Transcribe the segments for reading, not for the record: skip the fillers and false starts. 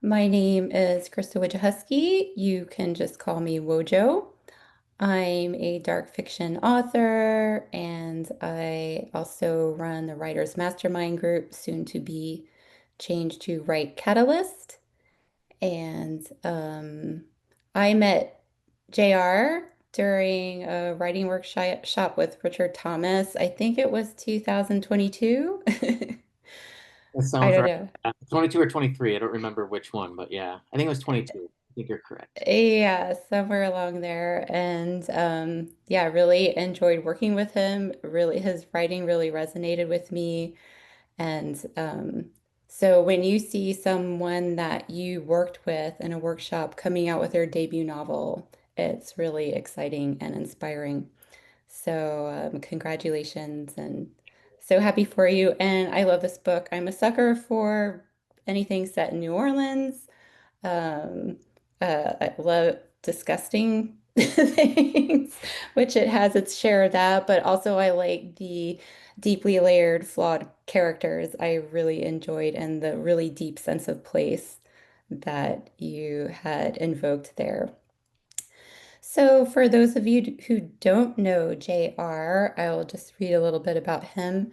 My name is Christa Wojciechowski. You can just call me Wojo. I'm a dark fiction author, and I also run the Writers Mastermind group, soon to be changed to Write Catalyst. And I met JR during a writing workshop with Richard Thomas. I think it was 2022. That I sounds don't right. know. 22 or 23. I don't remember which one, but yeah, I think it was 22. I think you're correct. Yeah, somewhere along there. And yeah, really enjoyed working with him. Really, his writing really resonated with me. And so when you see someone that you worked with in a workshop coming out with their debut novel, it's really exciting and inspiring. So congratulations and so happy for you. And I love this book. I'm a sucker for anything set in New Orleans. Um, I love disgusting things, which it has its share of that, but also I like the deeply layered, flawed characters I really enjoyed and the really deep sense of place that you had invoked there. So, for those of you who don't know JR, I will just read a little bit about him.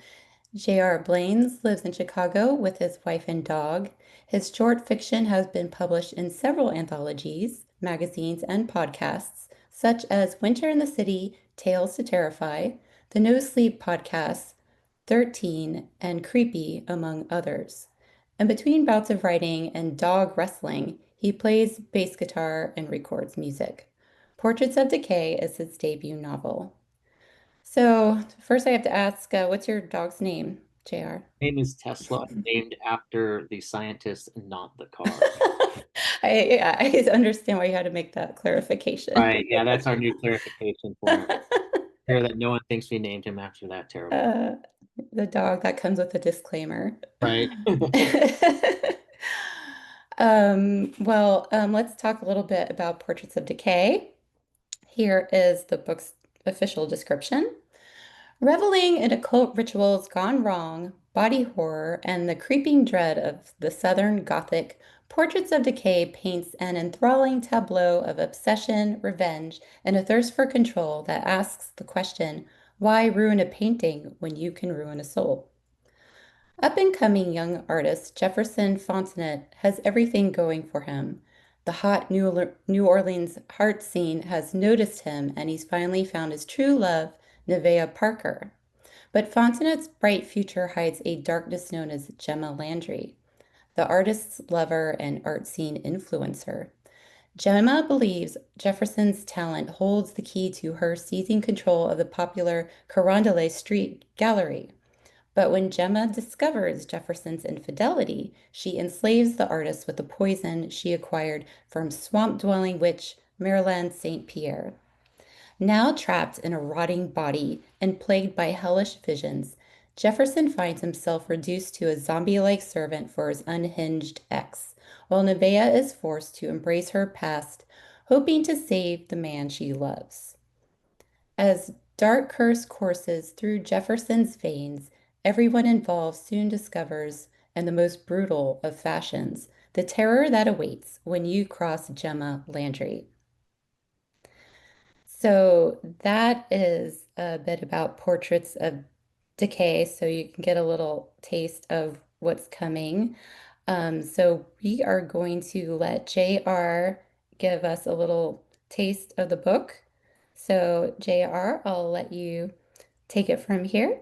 J.R. Blanes lives in Chicago with his wife and dog. His short fiction has been published in several anthologies, magazines, and podcasts, such as Winter in the City, Tales to Terrify, the No Sleep podcasts, 13, and Creepy, among others. And between bouts of writing and dog wrestling, he plays bass guitar and records music. Portraits of Decay is his debut novel. So, first I have to ask, what's your dog's name, JR? Name is Tesla, named after the scientist, not the car. Yeah, I understand why you had to make that clarification. Right. Yeah, that's our new clarification point. Here that no one thinks we named him after that terrible. Uh, the dog that comes with a disclaimer. Right. Let's talk a little bit about Portraits of Decay. Here is the book's official description. Reveling in occult rituals gone wrong, body horror, and the creeping dread of the Southern Gothic, Portraits of Decay paints an enthralling tableau of obsession, revenge, and a thirst for control that asks the question, why ruin a painting when you can ruin a soul? Up-and-coming young artist Jefferson Fontanet has everything going for him. The hot New Orleans art scene has noticed him, and he's finally found his true love, Nevaeh Parker. But Fontenette's bright future hides a darkness known as Gemma Landry, the artist's lover and art scene influencer. Gemma believes Jefferson's talent holds the key to her seizing control of the popular Carondelet Street Gallery. But when Gemma discovers Jefferson's infidelity, she enslaves the artist with the poison she acquired from swamp-dwelling witch Marilyn St. Pierre. Now trapped in a rotting body and plagued by hellish visions, Jefferson finds himself reduced to a zombie-like servant for his unhinged ex, while Nevaeh is forced to embrace her past, hoping to save the man she loves. As dark curse courses through Jefferson's veins, everyone involved soon discovers, in the most brutal of fashions, the terror that awaits when you cross Gemma Landry. So that is a bit about Portraits of Decay, so you can get a little taste of what's coming. So we are going to let JR give us a little taste of the book. So JR, I'll let you take it from here.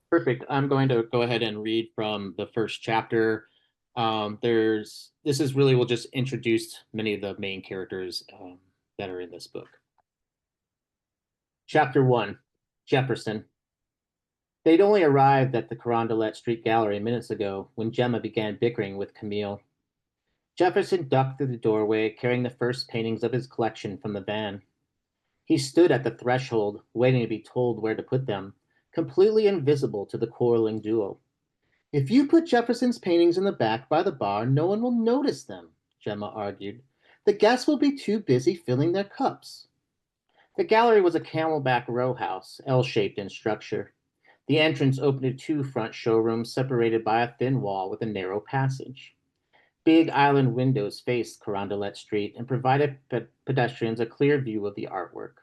Perfect. I'm going to go ahead and read from the first chapter. This is really, we'll just introduce many of the main characters that are in this book. Chapter 1, Jefferson. They'd only arrived at the Carondelet Street Gallery minutes ago when Gemma began bickering with Camille. Jefferson ducked through the doorway, carrying the first paintings of his collection from the van. He stood at the threshold, waiting to be told where to put them, completely invisible to the quarreling duo. If you put Jefferson's paintings in the back by the bar, no one will notice them, Gemma argued. The guests will be too busy filling their cups. The gallery was a camelback row house, L-shaped in structure. The entrance opened to two front showrooms separated by a thin wall with a narrow passage. Big island windows faced Carondelet Street and provided pedestrians a clear view of the artwork.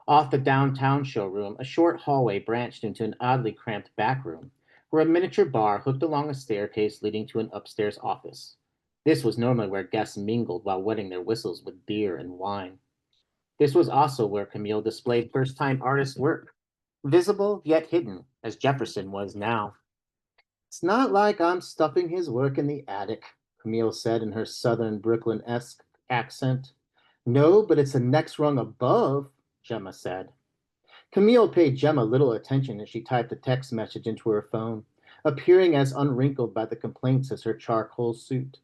Off the downtown showroom, a short hallway branched into an oddly cramped back room, where a miniature bar hooked along a staircase leading to an upstairs office. This was normally where guests mingled while wetting their whistles with beer and wine. This was also where Camille displayed first-time artist work, visible yet hidden, as Jefferson was now. It's not like I'm stuffing his work in the attic, Camille said in her southern Brooklyn-esque accent. No, but it's the next rung above, Gemma said. Camille paid Gemma little attention as she typed a text message into her phone, appearing as unwrinkled by the complaints as her charcoal suit.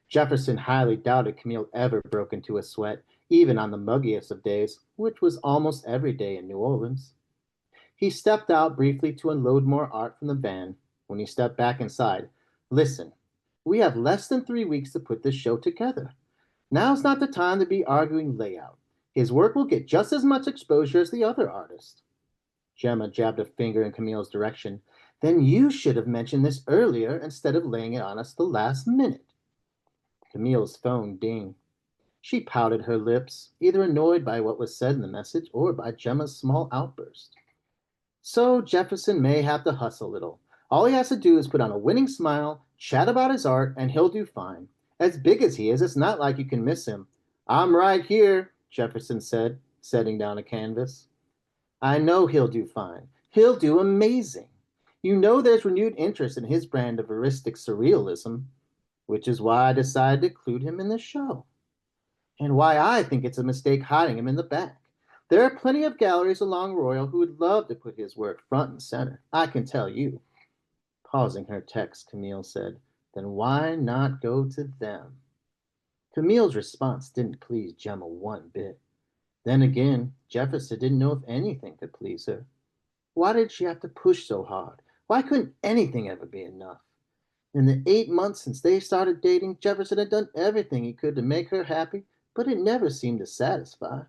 Jefferson highly doubted Camille ever broke into a sweat, even on the muggiest of days, which was almost every day in New Orleans. He stepped out briefly to unload more art from the van. When he stepped back inside, listen, we have less than 3 weeks to put this show together. Now's not the time to be arguing layout. His work will get just as much exposure as the other artist. Gemma jabbed a finger in Camille's direction. Then you should have mentioned this earlier instead of laying it on us the last minute. Camille's phone dinged. She pouted her lips, either annoyed by what was said in the message or by Gemma's small outburst. So Jefferson may have to hustle a little. All he has to do is put on a winning smile, chat about his art, and he'll do fine. As big as he is, it's not like you can miss him. I'm right here, Jefferson said, setting down a canvas. I know he'll do fine. He'll do amazing. You know there's renewed interest in his brand of heuristic surrealism, which is why I decided to include him in the show. And why I think it's a mistake hiding him in the back. There are plenty of galleries along Royal who would love to put his work front and center, I can tell you. Pausing her text, Camille said, then why not go to them? Camille's response didn't please Gemma one bit. Then again, Jefferson didn't know if anything could please her. Why did she have to push so hard? Why couldn't anything ever be enough? In the 8 months since they started dating, Jefferson had done everything he could to make her happy, but it never seemed to satisfy.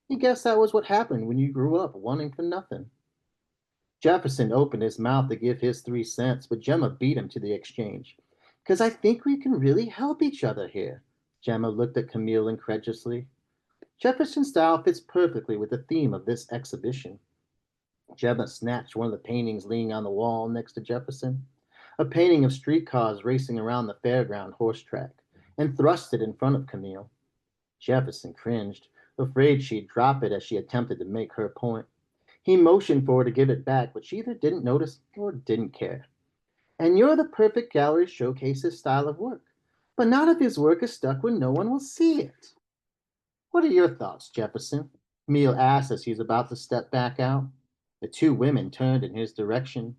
He guessed that was what happened when you grew up wanting for nothing. Jefferson opened his mouth to give his 3 cents, but Gemma beat him to the exchange. Because I think we can really help each other here. Gemma looked at Camille incredulously. Jefferson's style fits perfectly with the theme of this exhibition. Gemma snatched one of the paintings leaning on the wall next to Jefferson, a painting of streetcars racing around the fairground horse track, and thrust it in front of Camille. Jefferson cringed, afraid she'd drop it as she attempted to make her point. He motioned for her to give it back, but she either didn't notice or didn't care. And you're the perfect gallery to showcase his style of work, but not if his work is stuck when no one will see it. What are your thoughts, Jefferson? Camille asked as he was about to step back out. The two women turned in his direction.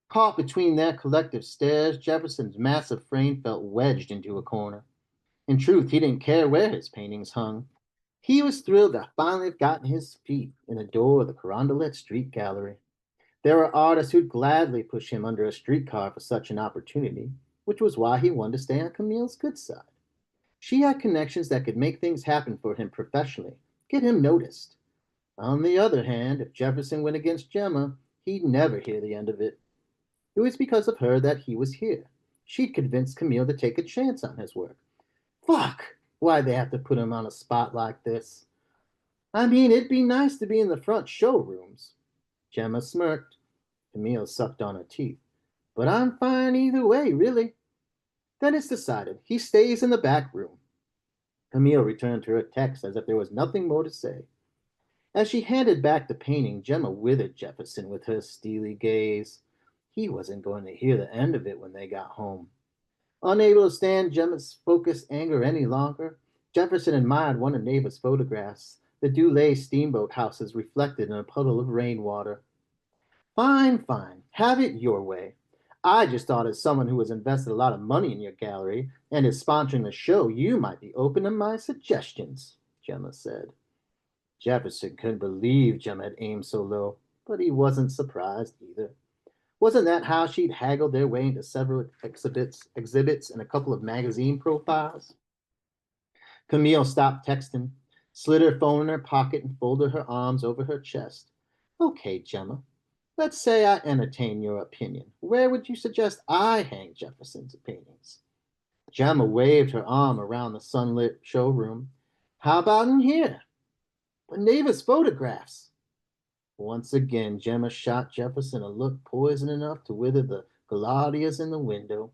Caught between their collective stares, Jefferson's massive frame felt wedged into a corner. In truth, he didn't care where his paintings hung. He was thrilled to finally have gotten his feet in the door of the Carondelet Street Gallery. There were artists who'd gladly push him under a streetcar for such an opportunity, which was why he wanted to stay on Camille's good side. She had connections that could make things happen for him professionally, get him noticed. On the other hand, if Jefferson went against Gemma, he'd never hear the end of it. It was because of her that he was here. She'd convinced Camille to take a chance on his work. Fuck! Why'd they have to put him on a spot like this? I mean, it'd be nice to be in the front showrooms. Gemma smirked. Camille sucked on her teeth. But I'm fine either way, really. Then it's decided. He stays in the back room. Camille returned to her text as if there was nothing more to say. As she handed back the painting, Gemma withered Jefferson with her steely gaze. He wasn't going to hear the end of it when they got home. Unable to stand Gemma's focused anger any longer, Jefferson admired one of Neighbor's photographs, the Dulé steamboat houses reflected in a puddle of rainwater. Fine, fine. Have it your way. I just thought as someone who has invested a lot of money in your gallery and is sponsoring the show, you might be open to my suggestions, Gemma said. Jefferson couldn't believe Gemma had aimed so low, but he wasn't surprised either. Wasn't that how she'd haggled their way into several exhibits and a couple of magazine profiles? Camille stopped texting, slid her phone in her pocket, and folded her arms over her chest. Okay, Gemma, let's say I entertain your opinion. Where would you suggest I hang Jefferson's paintings? Gemma waved her arm around the sunlit showroom. How about in here? But Neva's photographs. Once again, Gemma shot Jefferson a look poison enough to wither the gladius in the window.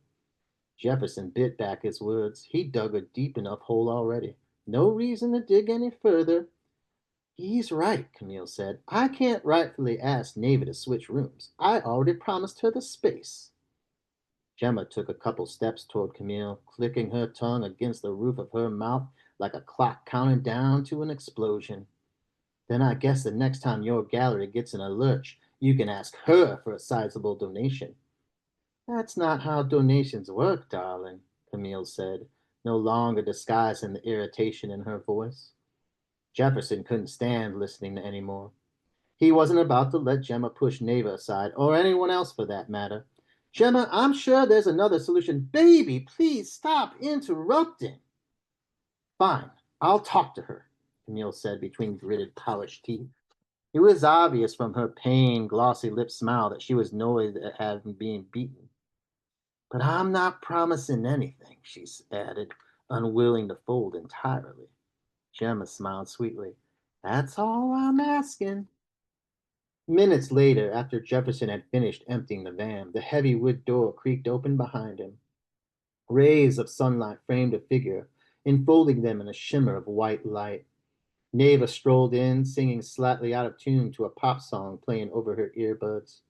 Jefferson bit back his words. He dug a deep enough hole already. No reason to dig any further. He's right, Camille said. I can't rightfully ask Neva to switch rooms. I already promised her the space. Gemma took a couple steps toward Camille, clicking her tongue against the roof of her mouth like a clock counting down to an explosion. Then I guess the next time your gallery gets in a lurch, you can ask her for a sizable donation. That's not how donations work, darling, Camille said, no longer disguising the irritation in her voice. Jefferson couldn't stand listening anymore. He wasn't about to let Gemma push Neva aside, or anyone else for that matter. Gemma, I'm sure there's another solution. Baby, please stop interrupting. Fine, I'll talk to her, Camille said between gritted, polished teeth. It was obvious from her pained, glossy lipped smile that she was annoyed at having been beaten. But I'm not promising anything, she added, unwilling to fold entirely. Gemma smiled sweetly. That's all I'm asking. Minutes later, after Jefferson had finished emptying the van, the heavy wood door creaked open behind him. Rays of sunlight framed a figure, enfolding them in a shimmer of white light. Neva strolled in, singing slightly out of tune to a pop song playing over her earbuds.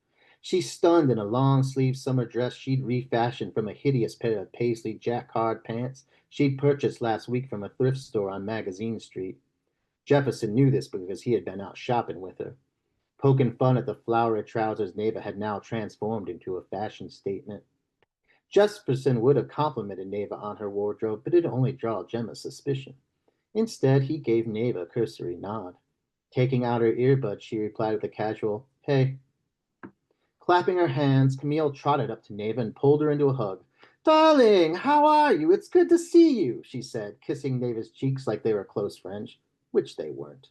She stunned in a long-sleeved summer dress she'd refashioned from a hideous pair of paisley jacquard pants she'd purchased last week from a thrift store on Magazine Street. Jefferson knew this because he had been out shopping with her. Poking fun at the flowery trousers Neva had now transformed into a fashion statement. Jefferson would have complimented Neva on her wardrobe, but it'd only draw Gemma's suspicion. Instead, he gave Neva a cursory nod. Taking out her earbuds, she replied with a casual, "Hey." Clapping her hands, Camille trotted up to Neva and pulled her into a hug. "Darling, how are you? It's good to see you," she said, kissing Neva's cheeks like they were close friends, which they weren't.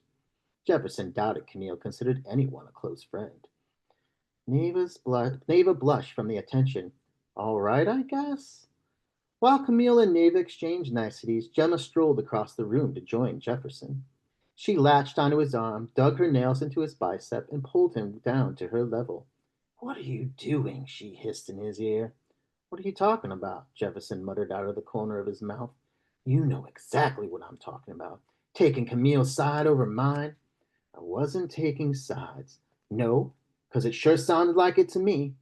Jefferson doubted Camille considered anyone a close friend. Neva blushed from the attention. "All right, I guess." While Camille and Neva exchanged niceties, Gemma strolled across the room to join Jefferson. She latched onto his arm, dug her nails into his bicep, and pulled him down to her level. "What are you doing?" she hissed in his ear. "What are you talking about?" Jefferson muttered out of the corner of his mouth. "You know exactly what I'm talking about. Taking Camille's side over mine." "I wasn't taking sides." "No, because it sure sounded like it to me."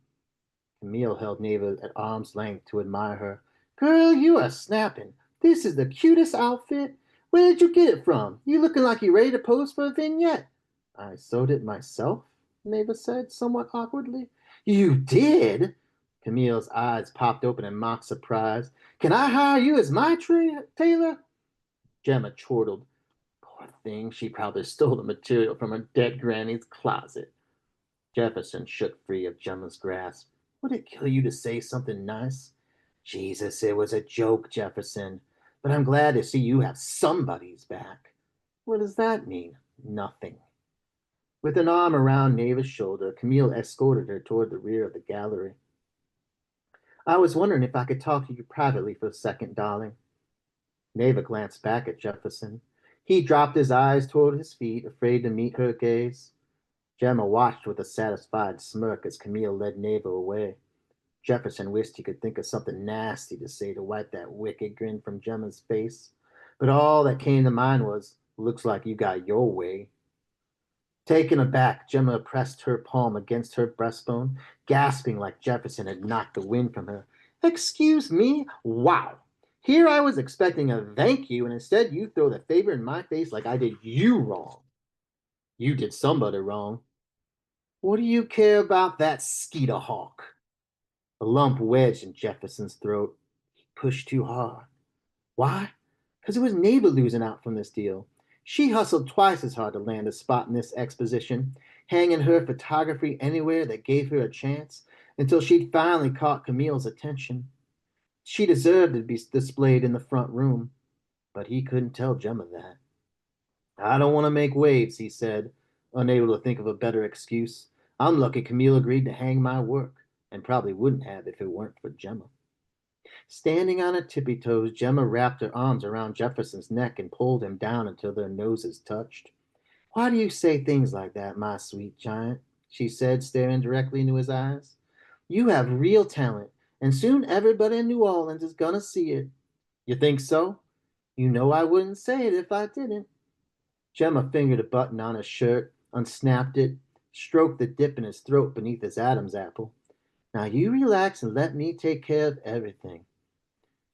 Camille held Neva at arm's length to admire her. "Girl, you are snapping. This is the cutest outfit. Where did you get it from? You looking like you ready to pose for a vignette." "I sewed it myself," Neva said, somewhat awkwardly. "You did?" Camille's eyes popped open in mock surprise. "Can I hire you as my tailor?" Gemma chortled. Poor thing, she probably stole the material from her dead granny's closet. Jefferson shook free of Gemma's grasp. "Would it kill you to say something nice?" "Jesus, it was a joke, Jefferson. But I'm glad to see you have somebody's back." "What does that mean?" "Nothing." With an arm around Neva's shoulder, Camille escorted her toward the rear of the gallery. "I was wondering if I could talk to you privately for a second, darling." Neva glanced back at Jefferson. He dropped his eyes toward his feet, afraid to meet her gaze. Gemma watched with a satisfied smirk as Camille led Neva away. Jefferson wished he could think of something nasty to say to wipe that wicked grin from Gemma's face, but all that came to mind was, "Looks like you got your way." Taken aback, Gemma pressed her palm against her breastbone, gasping like Jefferson had knocked the wind from her. "Excuse me? Wow! Here I was expecting a thank you, and instead you throw the favor in my face like I did you wrong." "You did somebody wrong." "What do you care about that skeeter hawk?" A lump wedged in Jefferson's throat. He pushed too hard. Why? Because it was Neva losing out from this deal. She hustled twice as hard to land a spot in this exposition, hanging her photography anywhere that gave her a chance, until she'd finally caught Camille's attention. She deserved to be displayed in the front room, but he couldn't tell Gemma that. "I don't want to make waves," he said, unable to think of a better excuse. "I'm lucky Camille agreed to hang my work, and probably wouldn't have if it weren't for Gemma." Standing on her tippy toes, Gemma wrapped her arms around Jefferson's neck and pulled him down until their noses touched. Why do you say things like that, my sweet giant? She said, staring directly into his eyes. You have real talent, and soon everybody in New Orleans is gonna see it. You think so? You know I wouldn't say it if I didn't. Gemma fingered a button on his shirt, unsnapped it, stroked the dip in his throat beneath his Adam's apple. Now you relax and let me take care of everything.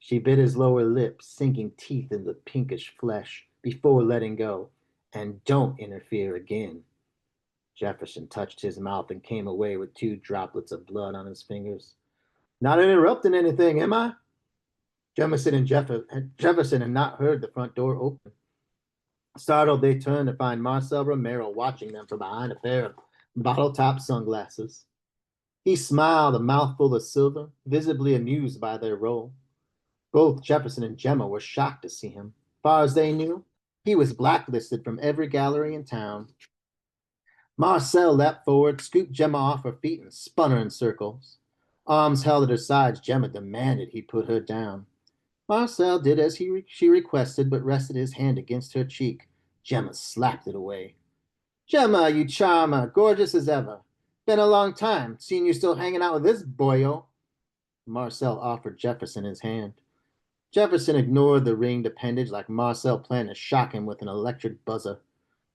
She bit his lower lip, sinking teeth in the pinkish flesh before letting go. And don't interfere again. Jefferson touched his mouth and came away with 2 droplets of blood on his fingers. Not interrupting anything, am I? Jefferson had not heard the front door open. Startled, they turned to find Marcel Romero watching them from behind a pair of bottle-top sunglasses. He smiled, a mouthful of silver, visibly amused by their role. Both Jefferson and Gemma were shocked to see him. Far as they knew, he was blacklisted from every gallery in town. Marcel leapt forward, scooped Gemma off her feet, and spun her in circles. Arms held at her sides, Gemma demanded he put her down. Marcel did as she requested, but rested his hand against her cheek. Gemma slapped it away. Gemma, you charmer, gorgeous as ever. Been a long time, seeing you still hanging out with this boyo. Marcel offered Jefferson his hand. Jefferson ignored the ringed appendage like Marcel planned to shock him with an electric buzzer.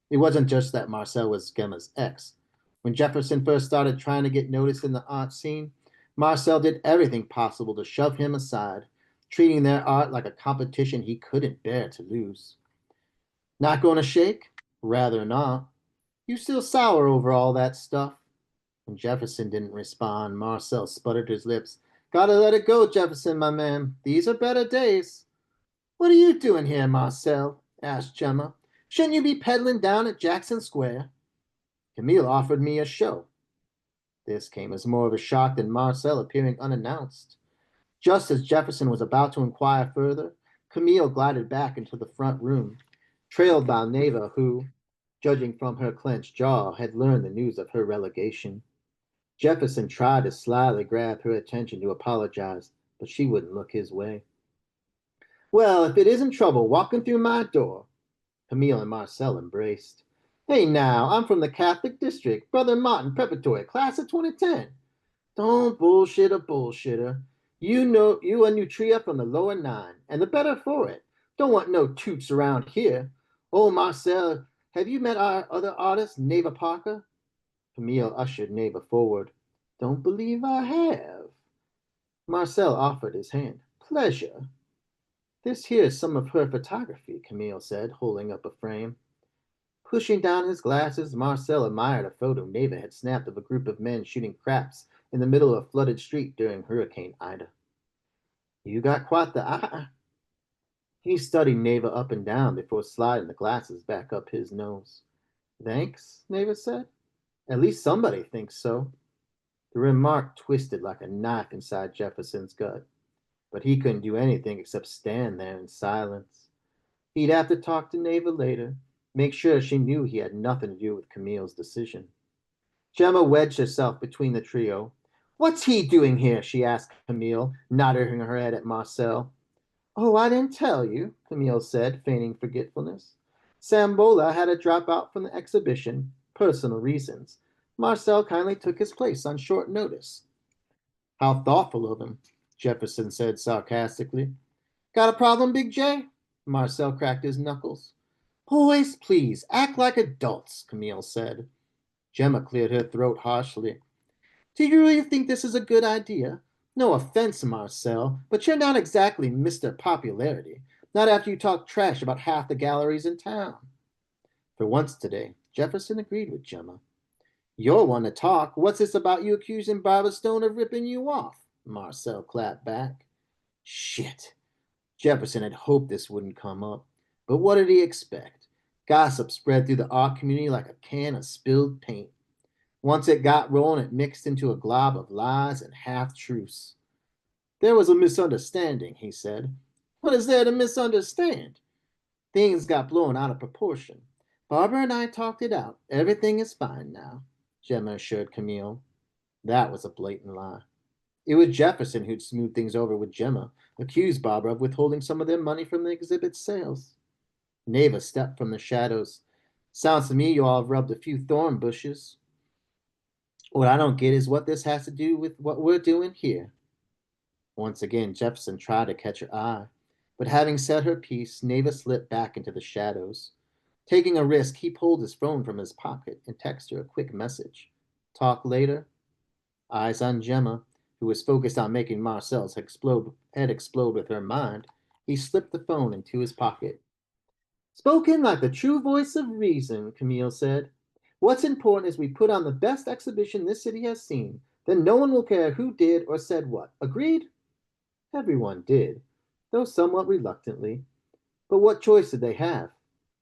It wasn't just that Marcel was Gemma's ex. When Jefferson first started trying to get noticed in the art scene, Marcel did everything possible to shove him aside, treating their art like a competition he couldn't bear to lose. Not going to shake? Rather not. You still sour over all that stuff? When Jefferson didn't respond, Marcel sputtered his lips. Gotta let it go, Jefferson, my man. These are better days. What are you doing here, Marcel? Asked Gemma. Shouldn't you be peddling down at Jackson Square? Camille offered me a show. This came as more of a shock than Marcel appearing unannounced. Just as Jefferson was about to inquire further, Camille glided back into the front room, trailed by Neva, who, judging from her clenched jaw, had learned the news of her relegation. Jefferson tried to slyly grab her attention to apologize, but she wouldn't look his way. Well, if it isn't trouble walking through my door. Camille and Marcel embraced. Hey now, I'm from the Catholic District, Brother Martin Preparatory, class of 2010. Don't bullshit a bullshitter. You know you a Nutria from the lower 9, and the better for it. Don't want no toots around here. Oh, Marcel, have you met our other artist, Neva Parker? Camille ushered Neva forward. Don't believe I have. Marcel offered his hand. Pleasure. This here is some of her photography, Camille said, holding up a frame. Pushing down his glasses, Marcel admired a photo Neva had snapped of a group of men shooting craps in the middle of a flooded street during Hurricane Ida. You got quite the eye. He studied Neva up and down before sliding the glasses back up his nose. Thanks, Neva said. At least somebody thinks so. The remark twisted like a knife inside Jefferson's gut, but he couldn't do anything except stand there in silence. He'd have to talk to Neva later, make sure she knew he had nothing to do with Camille's decision. Gemma wedged herself between the trio. What's he doing here? She asked Camille, nodding her head at Marcel. Oh, I didn't tell you, Camille said, feigning forgetfulness. Sambola had to drop out from the exhibition, personal reasons. Marcel kindly took his place on short notice. How thoughtful of him, Jefferson said sarcastically. Got a problem, Big J? Marcel cracked his knuckles. Boys, please, act like adults, Camille said. Gemma cleared her throat harshly. Do you really think this is a good idea? No offense, Marcel, but you're not exactly Mr. Popularity, not after you talk trash about half the galleries in town. For once today, Jefferson agreed with Gemma. You're one to talk. What's this about you accusing Barbara Stone of ripping you off? Marcel clapped back. Shit. Jefferson had hoped this wouldn't come up, but what did he expect? Gossip spread through the art community like a can of spilled paint. Once it got rolling, it mixed into a glob of lies and half-truths. There was a misunderstanding, he said. What is there to misunderstand? Things got blown out of proportion. Barbara and I talked it out. Everything is fine now, Gemma assured Camille. That was a blatant lie. It was Jefferson who'd smoothed things over with Gemma, accused Barbara of withholding some of their money from the exhibit's sales. Neva stepped from the shadows. Sounds to me you all have rubbed a few thorn bushes. What I don't get is what this has to do with what we're doing here. Once again, Jefferson tried to catch her eye, but having said her piece, Neva slipped back into the shadows. Taking a risk, he pulled his phone from his pocket and texted her a quick message. Talk later. Eyes on Gemma, who was focused on making Marcel's head explode with her mind, he slipped the phone into his pocket. Spoken like the true voice of reason, Camille said. What's important is we put on the best exhibition this city has seen. Then no one will care who did or said what. Agreed? Everyone did, though somewhat reluctantly. But what choice did they have?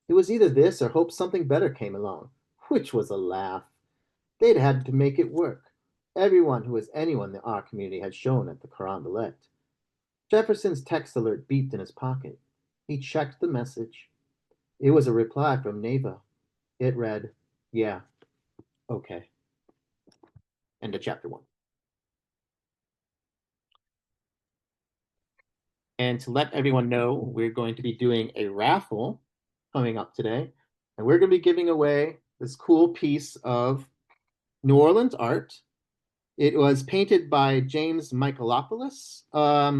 It was either this or hope something better came along, which was a laugh. They'd had to make it work. Everyone who was anyone in the art community had shown at the Carondelet. Jefferson's text alert beeped in his pocket. He checked the message. It was a reply from Neva. It read, yeah, okay. End of chapter 1. And to let everyone know, we're going to be doing a raffle coming up today. And we're going to be giving away this cool piece of New Orleans art. It was painted by James Michaelopoulos. A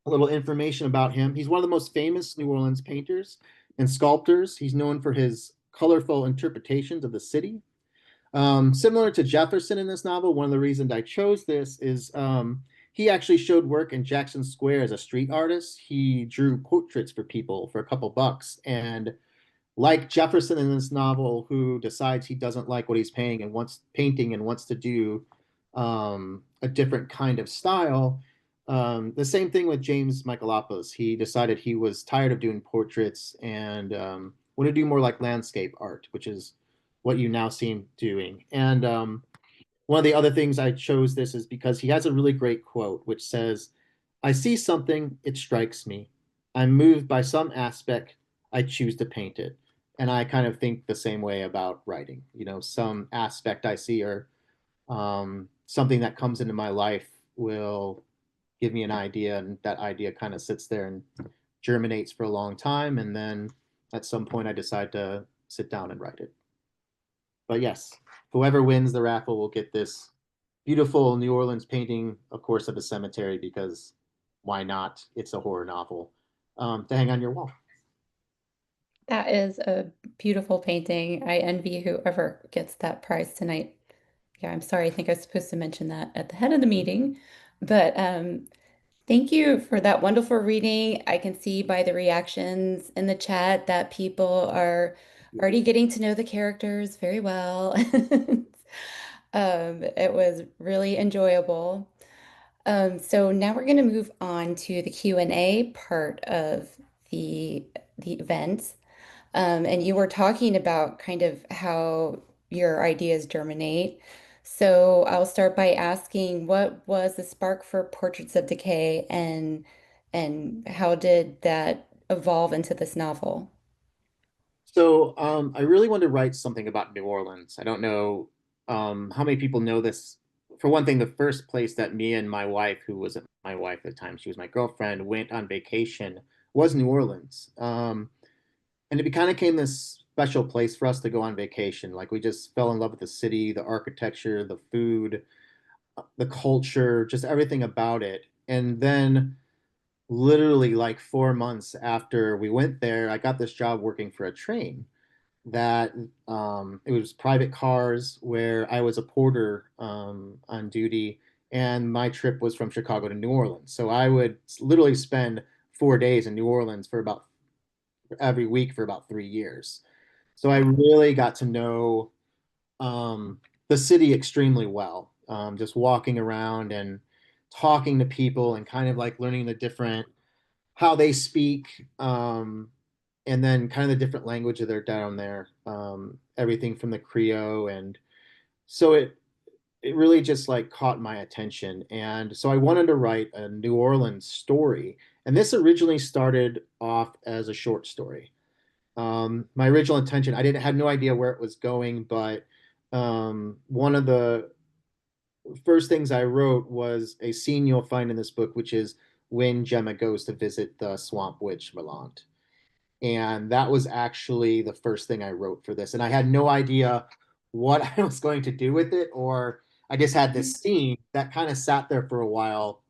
little information about him. He's one of the most famous New Orleans painters and sculptors. He's known for his colorful interpretations of the city. Similar to Jefferson in this novel, one of the reasons I chose this is he actually showed work in Jackson Square as a street artist. He drew portraits for people for a couple bucks. And like Jefferson in this novel, who decides he doesn't like what he's painting and wants to do a different kind of style. The same thing with James Michaelopoulos. He decided he was tired of doing portraits and wanted to do more like landscape art, which is what you now see him doing. And one of the other things I chose this is because he has a really great quote, which says, I see something, it strikes me. I'm moved by some aspect, I choose to paint it. And I kind of think the same way about writing. You know, some aspect I see or something that comes into my life will give me an idea, and that idea kind of sits there and germinates for a long time. And then at some point, I decide to sit down and write it. But yes, whoever wins the raffle will get this beautiful New Orleans painting, of course, of a cemetery, because why not? It's a horror novel to hang on your wall. That is a beautiful painting. I envy whoever gets that prize tonight. Yeah, I'm sorry. I think I was supposed to mention that at the head of the meeting, but thank you for that wonderful reading. I can see by the reactions in the chat that people are already getting to know the characters very well. It was really enjoyable. So now we're going to move on to the Q&A part of the the event. And you were talking about kind of how your ideas germinate. So I'll start by asking, what was the spark for Portraits of Decay, and how did that evolve into this novel? So I really wanted to write something about New Orleans. I don't know how many people know this. For one thing, the first place that me and my wife, who wasn't my wife at the time, she was my girlfriend, went on vacation was New Orleans. And it kind of became this special place for us to go on vacation. Like we just fell in love with the city, the architecture, the food, the culture, just everything about it. And then literally like 4 months after we went there, I got this job working for a train that it was private cars where I was a porter on duty, and my trip was from Chicago to New Orleans. So I would literally spend 4 days in New Orleans for about every week for about 3 years. So I really got to know the city extremely well, just walking around and talking to people and kind of like learning the different how they speak, and then kind of the different language that they're down there, everything from the Creole. And so it really just like caught my attention. And so I wanted to write a New Orleans story. And this originally started off as a short story. My original intention, I didn't had no idea where it was going, but one of the first things I wrote was a scene you'll find in this book, which is when Gemma goes to visit the swamp witch Melant. And that was actually the first thing I wrote for this. And I had no idea what I was going to do with it, or I just had this scene that kind of sat there for a while.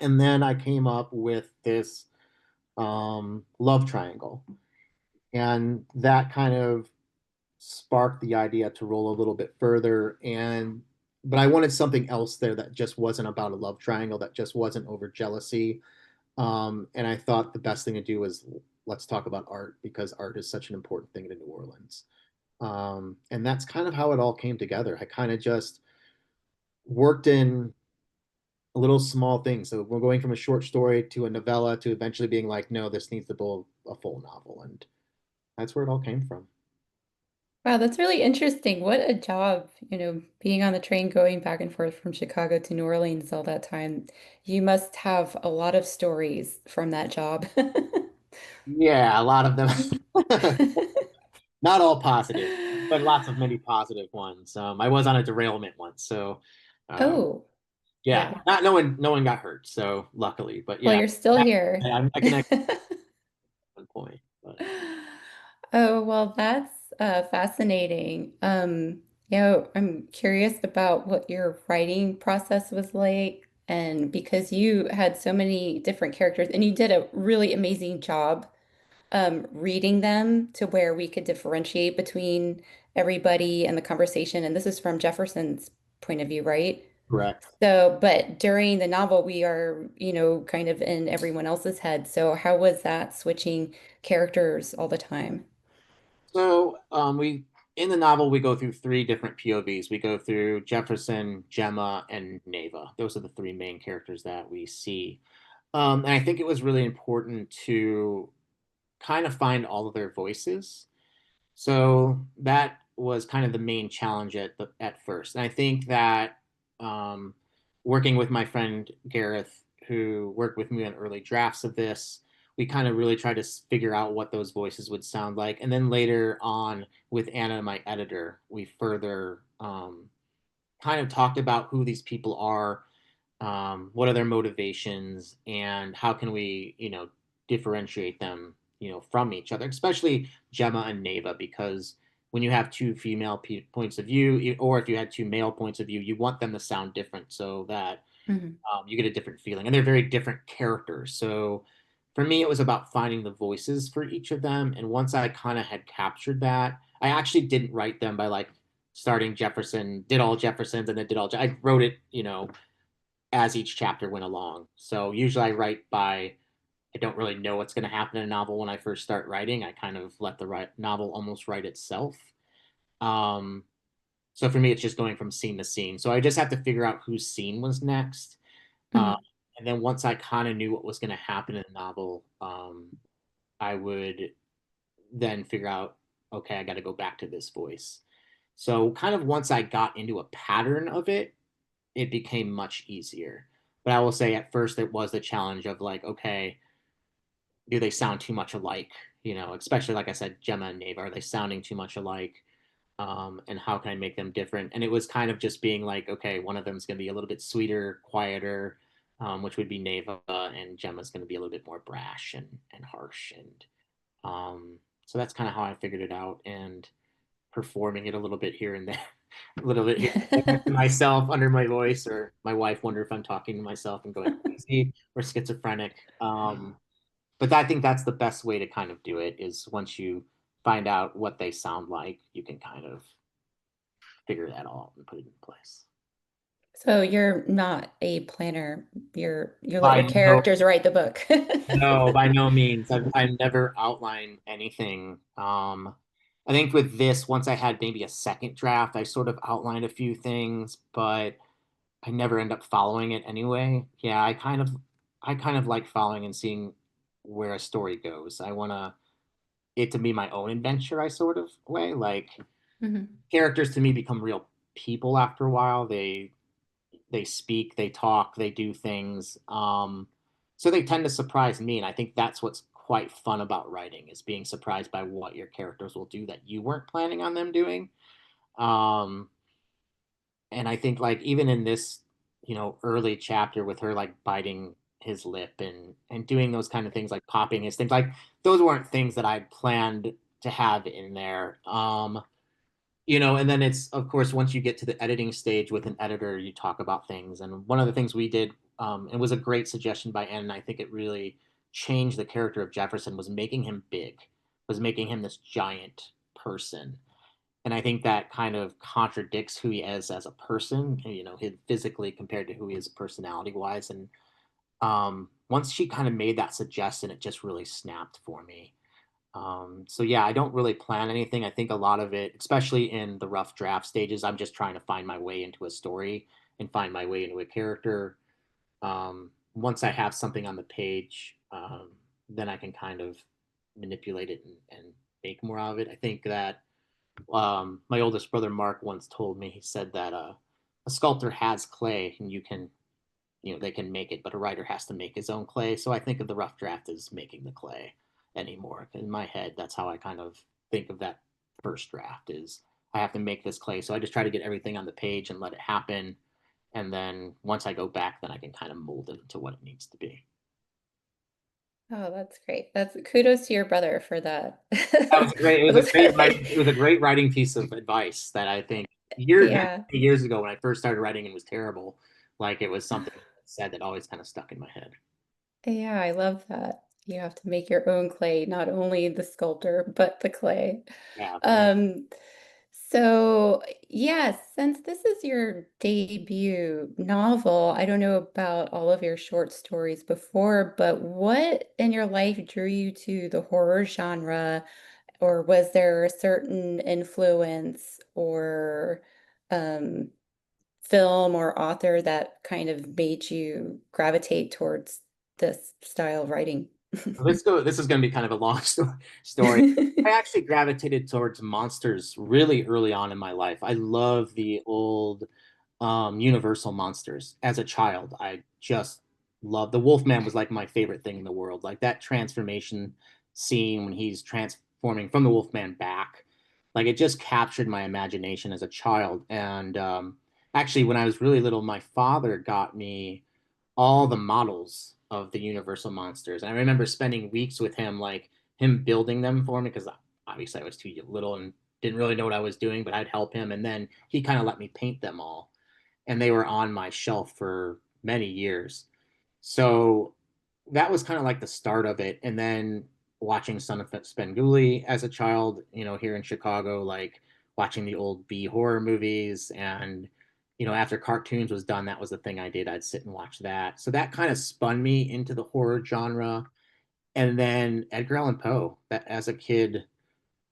And then I came up with this love triangle. And that kind of sparked the idea to roll a little bit further. But I wanted something else there that just wasn't about a love triangle, that just wasn't over jealousy. And I thought the best thing to do was let's talk about art, because art is such an important thing in New Orleans. And that's kind of how it all came together. I kind of just worked in little small things. So we're going from a short story to a novella to eventually being like, no, this needs to be a full novel. And that's where it all came from. Wow, that's really interesting. What a job, being on the train going back and forth from Chicago to New Orleans all that time. You must have a lot of stories from that job. Yeah, a lot of them. Not all positive, but lots of many positive ones. I was on a derailment once, so um, Oh, yeah, yeah. not no one got hurt, so luckily. But Well, yeah, you're still I, here. I can actually one point. But Oh, well, that's fascinating. I'm curious about what your writing process was like, and because you had so many different characters, and you did a really amazing job reading them to where we could differentiate between everybody and the conversation. And this is from Jefferson's point of view, right? correct. So, but during the novel, we are, kind of in everyone else's head. So, how was that switching characters all the time? So we in the novel we go through three different POVs. We go through Jefferson, Gemma, and Neva. Those are the three main characters that we see. And I think it was really important to kind of find all of their voices. So that was kind of the main challenge at first. And I think that um, working with my friend Gareth, who worked with me on early drafts of this, we kind of really tried to figure out what those voices would sound like. And then later on with Anna, my editor, we further kind of talked about who these people are, what are their motivations, and how can we, differentiate them, from each other, especially Gemma and Neva, because when you have two female points of view, or if you had two male points of view, you want them to sound different so that Mhm. you get a different feeling, and they're very different characters. So for me, it was about finding the voices for each of them, and once I kind of had captured that, I actually didn't write them by like starting Jefferson, did all Jeffersons, and then did all. I wrote it, as each chapter went along. So usually I write by, I don't really know what's going to happen in a novel when I first start writing. I kind of let the novel almost write itself. Um, so for me, it's just going from scene to scene. So I just have to figure out whose scene was next. Uh, Mhm. and then once I kind of knew what was going to happen in the novel, I would then figure out, okay, I got to go back to this voice. So kind of once I got into a pattern of it, it became much easier. But I will say at first it was the challenge of like, okay, do they sound too much alike? Especially like I said, Gemma and Neva, are they sounding too much alike? And how can I make them different? And it was kind of just being like, okay, one of them is going to be a little bit sweeter, quieter, which would be Neva, and Gemma's going to be a little bit more brash and harsh. And so that's kind of how I figured it out, and performing it a little bit here and there, a little bit here and there to myself under my voice, or my wife wonder if I'm talking to myself and going crazy or schizophrenic. But I think that's the best way to kind of do it, is once you find out what they sound like, you can kind of figure that all out and put it in place. So you're not a planner. You let your By no, characters write the book. no, by no means. I've never outlined anything. I think with this, once I had maybe a second draft, I sort of outlined a few things, but I never end up following it anyway. Yeah, I kind of like following and seeing where a story goes. I want it to be my own adventure, I sort of way. Like Mhm. characters to me become real people after a while. They speak, they talk, they do things. So they tend to surprise me, and I think that's what's quite fun about writing, is being surprised by what your characters will do that you weren't planning on them doing. Um, And I think like even in this, early chapter with her like biting his lip and doing those kind of things, like popping his things, like those weren't things that I'd planned to have in there. And then it's of course once you get to the editing stage with an editor, you talk about things. And one of the things we did, it was a great suggestion by Anne, and I think it really changed the character of Jefferson, was making him big, was making him this giant person. And I think that kind of contradicts who he is as a person, physically compared to who he is personality wise. And once she kind of made that suggestion, it just really snapped for me. So yeah, I don't really plan anything. I think a lot of it, especially in the rough draft stages, I'm just trying to find my way into a story and find my way into a character. Once I have something on the page, then I can kind of manipulate it and make more of it. I think that my oldest brother Mark once told me, he said that a sculptor has clay and they can make it, but a writer has to make his own clay. So I think of the rough draft as making the clay anymore. In my head, that's how I kind of think of that first draft is I have to make this clay. So I just try to get everything on the page and let it happen. And then once I go back, then I can kind of mold it into what it needs to be. Oh, that's great. That's kudos to your brother for that. That was great. It It was a looks great writing. It was a great writing piece of advice that I think yeah. years ago when I first started writing and was terrible, like it was something said that always kind of stuck in my head. Yeah, I love that. You have to make your own clay, not only the sculptor, but the clay. Yeah, Um, so yes, since this is your debut novel, I don't know about all of your short stories before, but what in your life drew you to the horror genre, or was there a certain influence or um, film or author that kind of made you gravitate towards this style of writing? let's go. This is going to be kind of a long story. I actually gravitated towards monsters really early on in my life. I love the old Universal monsters. As a child, I just loved the Wolfman was like my favorite thing in the world. Like that transformation scene when he's transforming from the Wolfman back, like it just captured my imagination as a child. And actually, when I was really little, my father got me all the models of the Universal monsters. And I remember spending weeks with him, like him building them for me, because obviously I was too little and didn't really know what I was doing, but I'd help him. And then he kind of let me paint them all. And they were on my shelf for many years. So that was kind of like the start of it. And then watching Son of Spenguli as a child, here in Chicago, like watching the old B horror movies. And, after cartoons was done, that was the thing I did. I'd sit and watch that. So that kind of spun me into the horror genre. And then Edgar Allan Poe, that as a kid,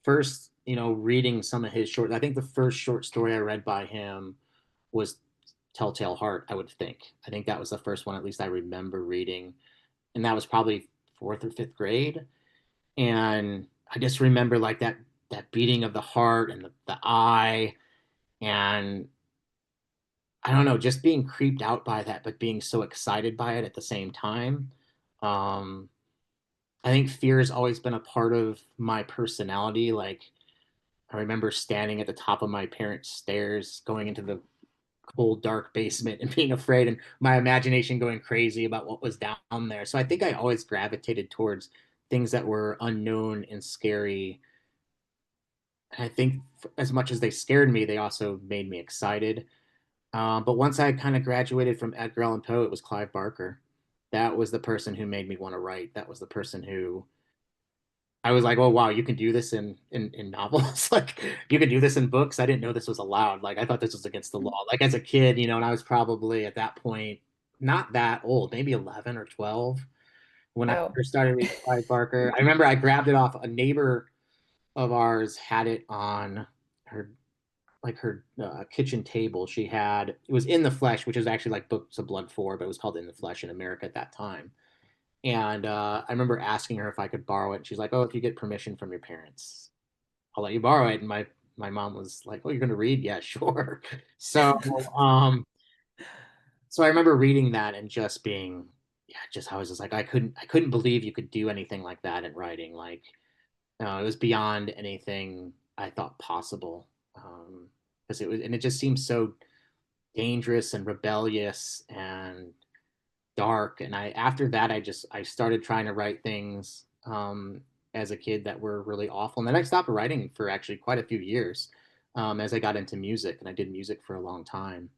first, reading some of his short, I think the first short story I read by him was Telltale Heart, I would think. I think that was the first one, at least I remember reading. And that was probably fourth or fifth grade. And I just remember like that beating of the heart and the eye. And I don't know, just being creeped out by that, but being so excited by it at the same time. Um, I think fear has always been a part of my personality. Like I remember standing at the top of my parents' stairs, going into the cold, dark basement and being afraid, and my imagination going crazy about what was down there. So I think I always gravitated towards things that were unknown and scary. And I think as much as they scared me, they also made me excited. But once I kind of graduated from Edgar Allan Poe, it was Clive Barker. That was the person who made me want to write. That was the person who I was like, oh wow, you can do this in novels. Like you can do this in books. I didn't know this was allowed. Like I thought this was against the law. Like as a kid, and I was probably at that point not that old, maybe 11 or 12 when I Wow. first started reading Clive Barker. I remember I grabbed it off a neighbor of ours had it on her her kitchen table. She had it was In the Flesh, which is actually like Books of Blood 4, but it was called In the Flesh in America at that time. And I remember asking her if I could borrow it. And she's like, "Oh, if you get permission from your parents, I'll let you borrow it." And my mom was like, "Oh, you're going to read? Yeah, sure." So um, so I remember reading that and just being, yeah, just I was just like, I couldn't believe you could do anything like that in writing. Like, it was beyond anything I thought possible. Because it was, and it just seemed so. dangerous and rebellious and dark. And I after that I started trying to write things as a kid that were really awful. And then I stopped writing for actually quite a few years as I got into music, and I did music for a long time.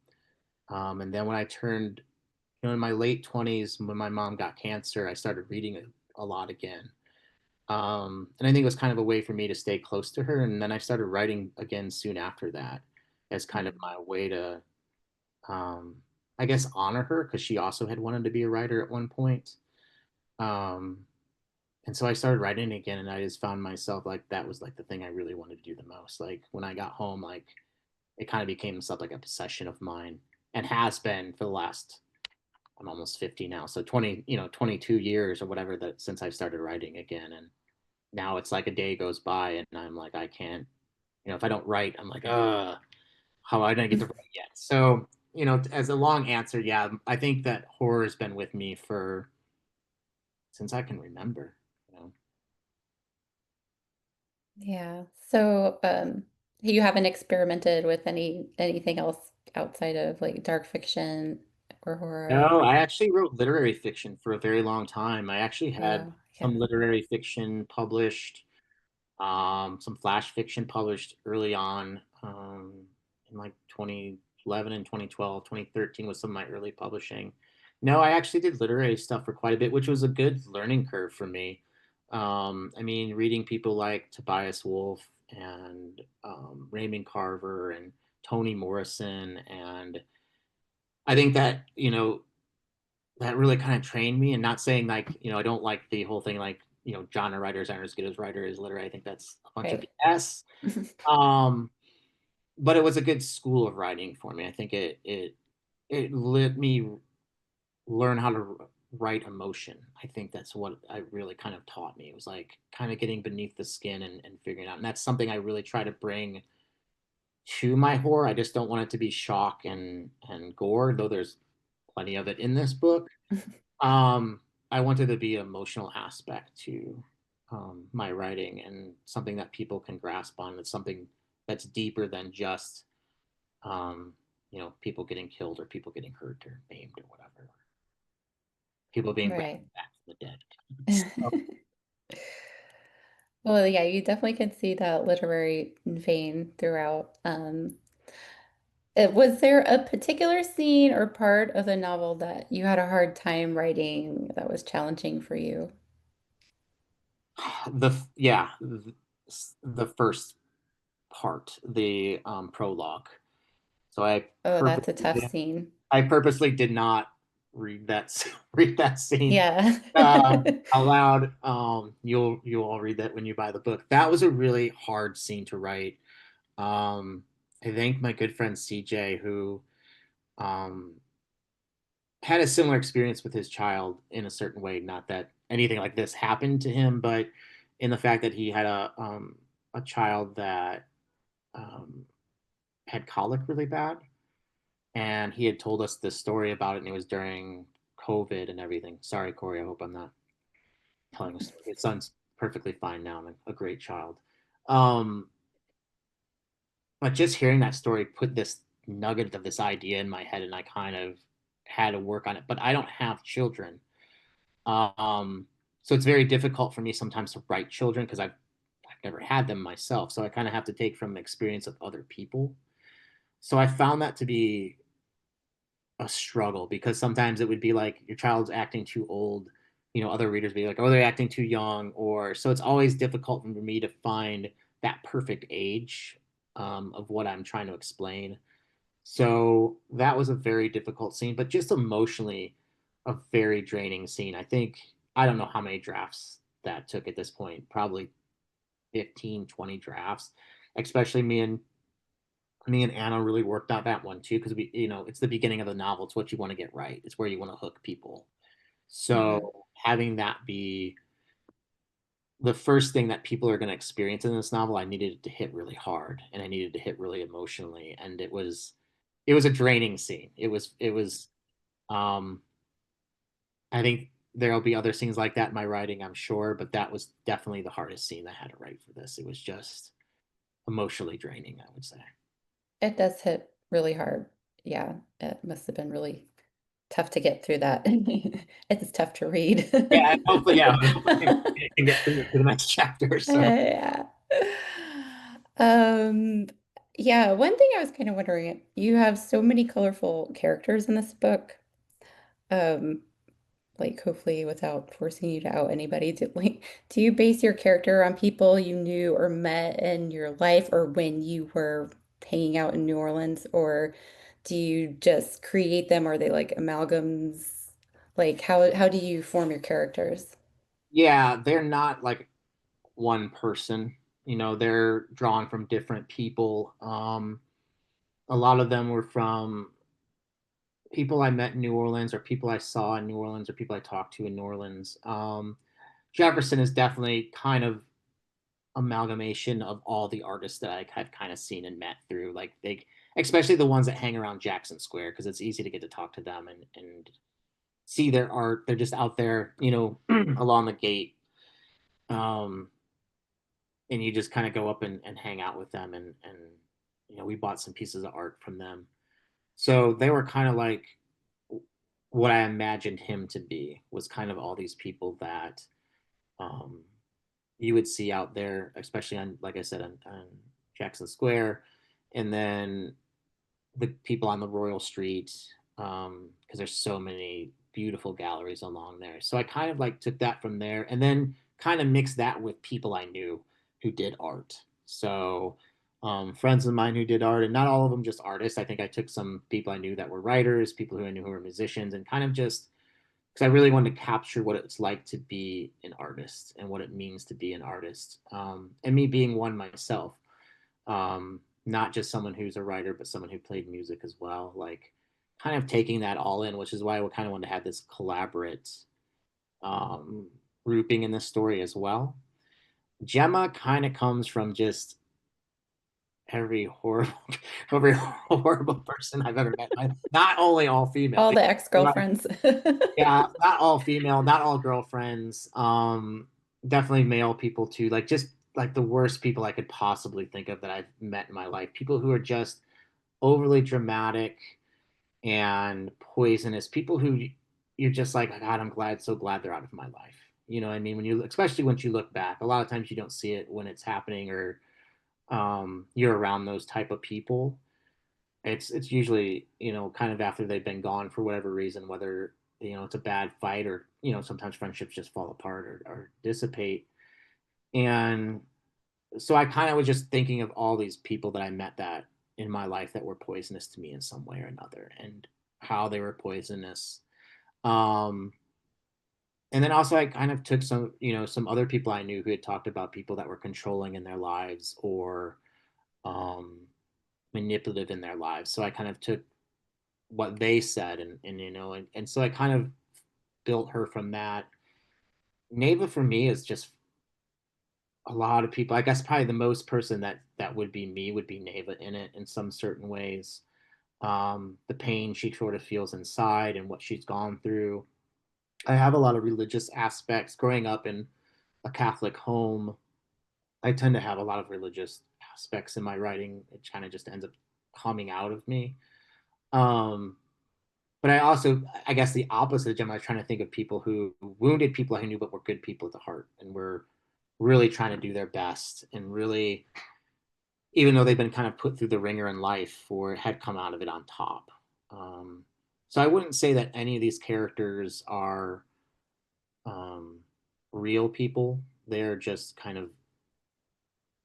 And then when I turned, in my late 20s, when my mom got cancer, I started reading a lot again. And I think it was kind of a way for me to stay close to her. And then I started writing again soon after that as kind of my way to, um, I guess, honor her, because she also had wanted to be a writer at one point. Um, and so I started writing again, and I just found myself like that was like the thing I really wanted to do the most. Like when I got home, like it kind of became something like a obsession of mine, and has been for the last, I'm almost 50 now, so 20, 22 years or whatever, that since I started writing again. And now it's like a day goes by and I'm like, I can't, if I don't write, I'm like, how I didn't get to write yet. So, as a long answer, yeah, I think that horror has been with me for since I can remember. You know. Yeah. So, you haven't experimented with anything else outside of like dark fiction or horror? No, I actually wrote literary fiction for a very long time. I actually had Wow. some Yeah. literary fiction published, some flash fiction published early on, in like 2011 and 2012. 2013 was some of my early publishing. No, I actually did literary stuff for quite a bit, which was a good learning curve for me. I mean, reading people like Tobias Wolff and Raymond Carver and Toni Morrison, and I think that that really kind of trained me. And not saying like I don't like the whole thing like genre writers aren't as good as writers literary. I think that's a bunch of Right. BS. Um, but it was a good school of writing for me. I think it let me learn how to write emotion. I think that's what I really kind of taught me. It was like kind of getting beneath the skin and figuring out. And that's something I really try to bring to my horror. I just don't want it to be shock and gore, though there's plenty of it in this book. Um, I wanted to be an emotional aspect to my writing, and something that people can grasp on. It's something that's deeper than just um, people getting killed or people getting hurt or maimed or whatever. People being brought Right. back from the dead. So, Well, yeah, you definitely can see that literary vein throughout. Was there a particular scene or part of the novel that you had a hard time writing that was challenging for you? yeah, the first part, the prologue. So Oh, that's a purposely tough did, scene. I purposely did not read that read that scene Yeah. out loud. You'll all read that when you buy the book. That was a really hard scene to write. I thank my good friend CJ, who um, had a similar experience with his child in a certain way. Not that anything like this happened to him, but in the fact that he had a child that um, had colic really bad, and he had told us this story about it, and it was during COVID and everything. Sorry, Corey. I hope I'm not telling a story. His son's perfectly fine now and a great child. Um, but just hearing that story put this nugget of this idea in my head, and I kind of had to work on it. But I don't have children, so it's very difficult for me sometimes to write children because I've never had them myself. So I kind of have to take from the experience of other people. So I found that to be a struggle, because sometimes it would be like your child's acting too old. Other readers be like, oh, they're acting too young, or so it's always difficult for me to find that perfect age of what I'm trying to explain. So that was a very difficult scene, but just emotionally, a very draining scene. I don't know how many drafts that took at this point, probably 15, 20 drafts, especially me and Anna really worked out that one too, because it's the beginning of the novel. It's what you want to get right. It's where you want to hook people. hmm So having that be the first thing that people are going to experience in this novel, I needed it to hit really hard, and I needed to hit really emotionally. And it was a draining scene. It was um I think there'll be other scenes like that in my writing, I'm sure, but that was definitely the hardest scene I had to write for this. It was just emotionally draining, I would say. It does hit really hard. yeah, it must have been really tough to get through that. It's tough to read. Yeah, hopefully, yeah, hopefully I can get through to the next chapter. So Yeah. Um, yeah, one thing I was kind of wondering, you have so many colorful characters in this book. Um, like hopefully without forcing you to out anybody, do you base your character on people you knew or met in your life or when you were hanging out in New Orleans, or do you just create them? Or are they like amalgams? Like how do you form your characters? yeah, they're not like one person. They're drawn from different people. A lot of them were from people I met in New Orleans, or people I saw in New Orleans, or people I talked to in New Orleans. Jefferson is definitely kind of amalgamation of all the artists that I've kind of seen and met through, like they, especially the ones that hang around Jackson Square, because it's easy to get to talk to them and see their art. They're just out there, along the gate. Um, and you just kind of go up and hang out with them, and we bought some pieces of art from them. So they were kind of like what I imagined him to be, was kind of all these people that um, you would see out there, especially on, like I said, on Jackson Square, and then the people on the Royal Street, because there's so many beautiful galleries along there. So I kind of like took that from there, and then kind of mixed that with people I knew who did art. So friends of mine who did art, and not all of them just artists. I think I took some people I knew that were writers, people who I knew who were musicians, and kind of just because I really wanted to capture what it's like to be an artist and what it means to be an artist. And me being one myself, not just someone who's a writer, but someone who played music as well. Like, kind of taking that all in, which is why I kind of wanted to have this collaborate um, grouping in this story as well. Gemma kind of comes from just every horrible, every horrible person I've ever met. Not only all female, All the ex-girlfriends. yeah, not all female, not all girlfriends. Definitely male people too. Like, just like the worst people I could possibly think of that I've met in my life. People who are just overly dramatic and poisonous. People who you're just like, God, I'm glad, so glad they're out of my life. You know what I mean? When you, especially once you look back, a lot of times you don't see it when it's happening, or you're around those type of people. It's usually, kind of after they've been gone for whatever reason, whether it's a bad fight, or sometimes friendships just fall apart, or dissipate. And so I kind of was just thinking of all these people that I met that in my life that were poisonous to me in some way or another, and how they were poisonous. um and then also I kind of took some other people I knew who had talked about people that were controlling in their lives, or um manipulative in their lives. So I kind of took what they said, and so I kind of built her from that. Neva for me is just a lot of people. I guess probably the most person that would be me would be Neva in it, in some certain ways. The pain she sort of feels inside and what she's gone through. I have a lot of religious aspects. Growing up in a Catholic home, I tend to have a lot of religious aspects in my writing. It kind of just ends up coming out of me. Um, but I also, I guess the opposite, Jim, I was trying to think of people who wounded people I knew but were good people at the heart, and were really trying to do their best, and really, even though they've been kind of put through the ringer in life, or had come out of it on top. Um, so I wouldn't say that any of these characters are um, real people. They're just kind of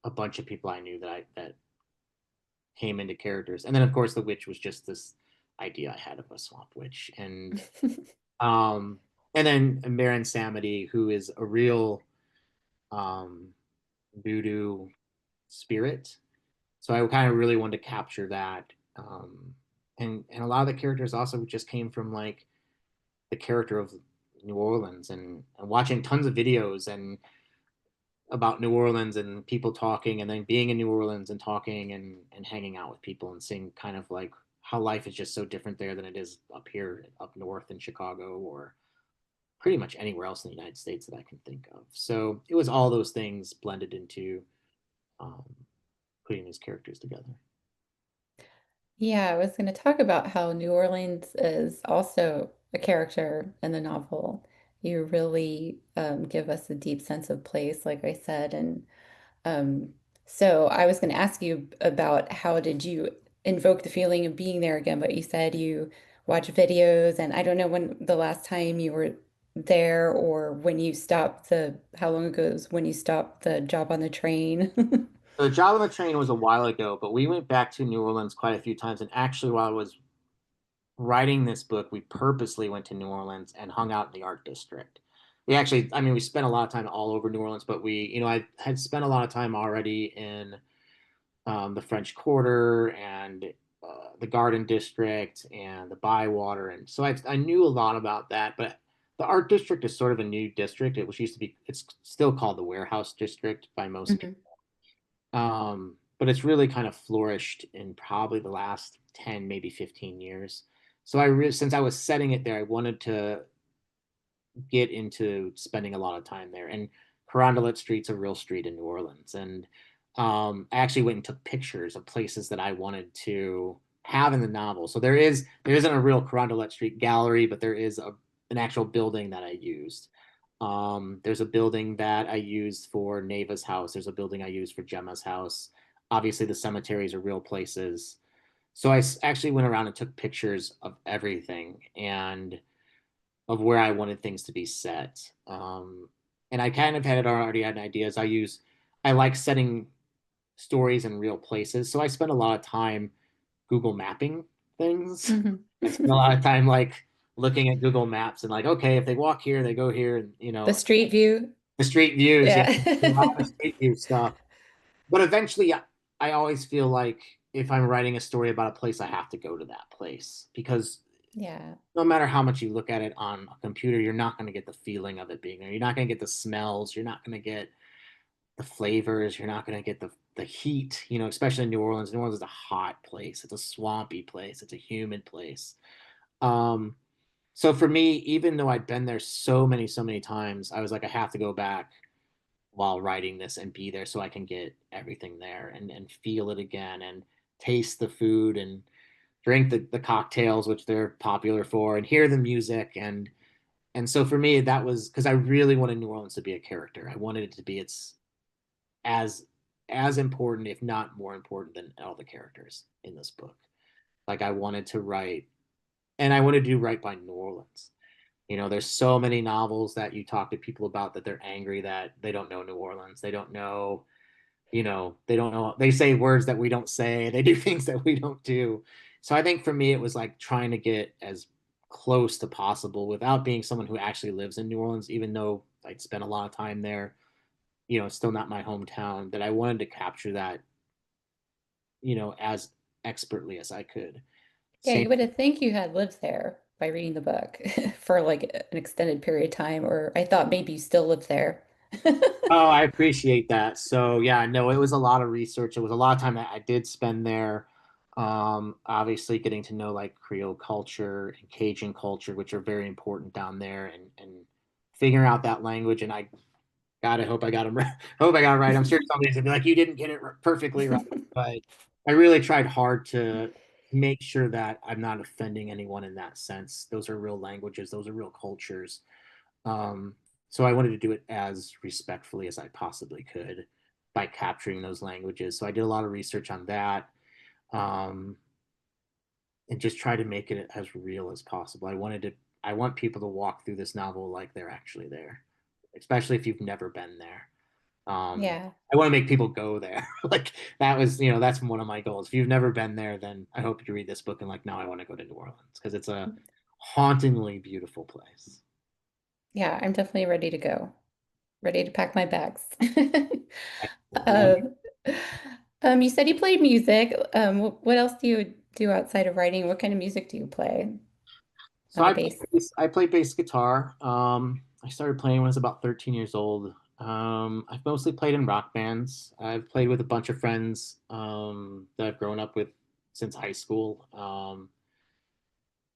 a bunch of people I knew that came into characters. And then of course the witch was just this idea I had of a swamp witch. Um and then Marin Samedi, who is a real um voodoo spirit. So I kind of really wanted to capture that. And a lot of the characters also just came from like the character of New Orleans, and watching tons of videos and about New Orleans, and people talking, and then being in New Orleans and talking and hanging out with people, and seeing kind of like how life is just so different there than it is up here, up north in Chicago, or pretty much anywhere else in the United States that I can think of. So it was all those things blended into um, putting these characters together. Yeah, I was going to talk about how New Orleans is also a character in the novel. You really give us a deep sense of place, like I said. And um, so I was going to ask you about how did you invoke the feeling of being there again, but you said you watch videos, and I don't know when the last time you were there or when you stopped how long ago it was when you stopped the job on the train. The job on the train was a while ago, but we went back to New Orleans quite a few times. And actually, while I was writing this book, we purposely went to New Orleans and hung out in the art district. We actually, I mean, we spent a lot of time all over New Orleans, but I had spent a lot of time already in the French Quarter and the Garden District and the Bywater, and so I knew a lot about that. But the art district is sort of a new district. It was used to be, it's still called the Warehouse District by most people. Mhm. But it's really kind of flourished in probably the last 10, maybe 15 years. So since I was setting it there, I wanted to get into spending a lot of time there. And Carondelet Street's a real street in New Orleans. And I actually went and took pictures of places that I wanted to have in the novel. So there isn't a real Carondelet Street gallery, but there is an actual building that I used. There's a building that I used for Neva's house. There's a building I used for Gemma's house. Obviously, the cemeteries are real places. So actually went around and took pictures of everything and of where I wanted things to be set. And I kind of already had ideas. I like setting stories in real places. So I spent a lot of time Google mapping things. Mhm. I spent a lot of time like looking at Google Maps and like, okay, if they walk here, they go here, and The street view. the street views, yeah, Yeah. a lot of street view stuff. But eventually, I always feel like if I'm writing a story about a place, I have to go to that place because Yeah. no matter how much you look at it on a computer, you're not going to get the feeling of it being there. You're not going to get the smells. You're not going to get the flavors. You're not going to get the heat. Especially in New Orleans. New Orleans is a hot place. It's a swampy place. It's a humid place. Um, so for me, even though I'd been there so many times, I was like, I have to go back while writing this and be there so I can get everything there and feel it again and taste the food and drink the cocktails which they're popular for and hear the music and so for me that was because I really wanted New Orleans to be a character. I wanted it to be its as as important if not more important than all the characters in this book. Like I wanted to write and I wanted to do right by New Orleans. There's so many novels that you talk to people about that they're angry that they don't know New Orleans. They don't know, they don't know. They say words that we don't say. They do things that we don't do. So I think for me, it was like trying to get as close to possible without being someone who actually lives in New Orleans, even though I'd spent a lot of time there. It's still not my hometown. That I wanted to capture that, as expertly as I could. Yeah, Same. you would have think you had lived there by reading the book for like an extended period of time, or I thought maybe you still lived there. Oh, I appreciate that. So yeah, no, it was a lot of research. It was a lot of time that I did spend there. Obviously getting to know like Creole culture and Cajun culture, which are very important down there, and figuring out that language. And God, I hope I got them right. I hope I got it right. I'm sure somebody's gonna be like, you didn't get it perfectly right, but I really tried hard to make sure that I'm not offending anyone in that sense. Those are real languages. Those are real cultures. Um, so I wanted to do it as respectfully as I possibly could by capturing those languages. So I did a lot of research on that, um, and just try to make it as real as possible. I want people to walk through this novel like they're actually there, especially if you've never been there. Yeah. I want to make people go there. Like that's one of my goals. If you've never been there, then I hope you read this book and like, now I want to go to New Orleans because it's a hauntingly beautiful place. Yeah, I'm definitely ready to go. Ready to pack my bags. Excellent. Um, you said you played music. What else do you do outside of writing? What kind of music do you play So on the bass? I play bass guitar. I started playing when I was about 13 years old. I've mostly played in rock bands. I've played with a bunch of friends that I've grown up with since high school.